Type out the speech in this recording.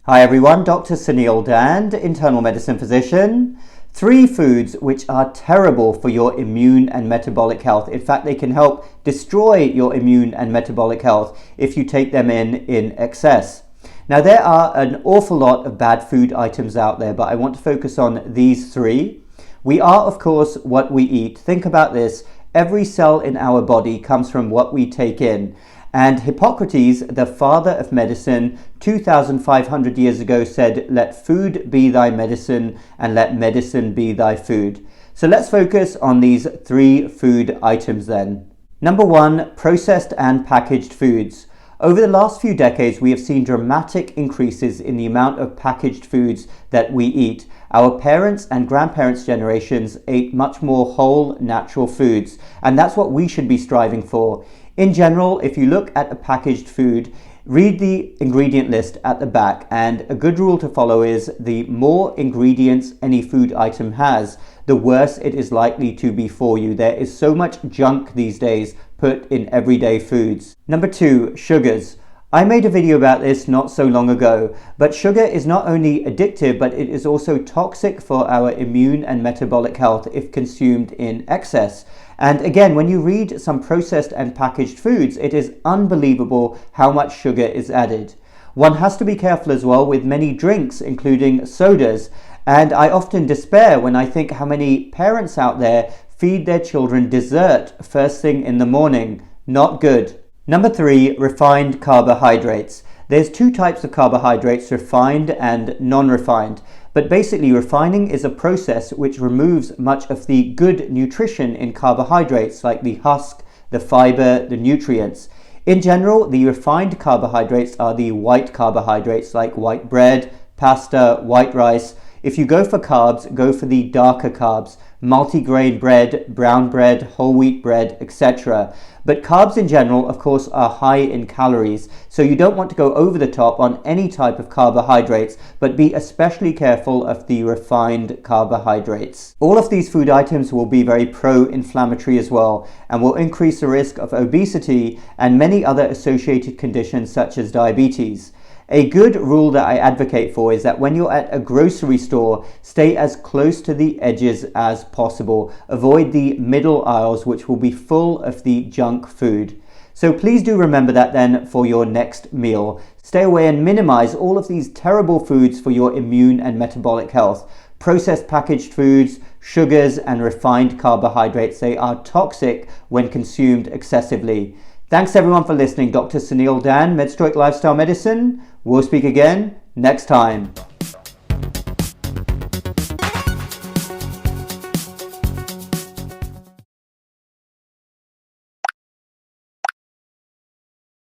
Hi everyone, Dr. Suneel Dhand, internal medicine physician. 3 foods which are terrible for your immune and metabolic health. In fact, they can help destroy your immune and metabolic health if you take them in excess. Now, there are an awful lot of bad food items out there, but I want to focus on these 3. We are, of course, what we eat. Think about this. Every cell in our body comes from what we take in. And Hippocrates, the father of medicine, 2,500 years ago said, "Let food be thy medicine and let medicine be thy food." So let's focus on these 3 food items then. Number 1, processed and packaged foods. Over the last few decades, we have seen dramatic increases in the amount of packaged foods that we eat. Our parents' and grandparents' generations ate much more whole, natural foods, and that's what we should be striving for. In general, if you look at a packaged food, read the ingredient list at the back, and a good rule to follow is the more ingredients any food item has, the worse it is likely to be for you. There is so much junk these days put in everyday foods. Number 2, sugars. I made a video about this not so long ago, but sugar is not only addictive, but it is also toxic for our immune and metabolic health if consumed in excess. And again, when you read some processed and packaged foods, it is unbelievable how much sugar is added. One has to be careful as well with many drinks, including sodas. And I often despair when I think how many parents out there feed their children dessert first thing in the morning. Not good. Number 3, refined carbohydrates. There's 2 types of carbohydrates, refined and non-refined. But basically, refining is a process which removes much of the good nutrition in carbohydrates, like the husk, the fiber, the nutrients. In general, the refined carbohydrates are the white carbohydrates like white bread, pasta, white rice. If you go for carbs, go for the darker carbs, multigrain bread, brown bread, whole wheat bread, etc. But carbs in general, of course, are high in calories, so you don't want to go over the top on any type of carbohydrates, but be especially careful of the refined carbohydrates. All of these food items will be very pro-inflammatory as well, and will increase the risk of obesity and many other associated conditions such as diabetes. A good rule that I advocate for is that when you're at a grocery store, stay as close to the edges as possible. Avoid the middle aisles, which will be full of the junk food. So please do remember that then for your next meal. Stay away and minimize all of these terrible foods for your immune and metabolic health. Processed packaged foods, sugars, and refined carbohydrates, they are toxic when consumed excessively. Thanks everyone for listening. Dr. Suneel Dhand, MedStroke Lifestyle Medicine. We'll speak again next time.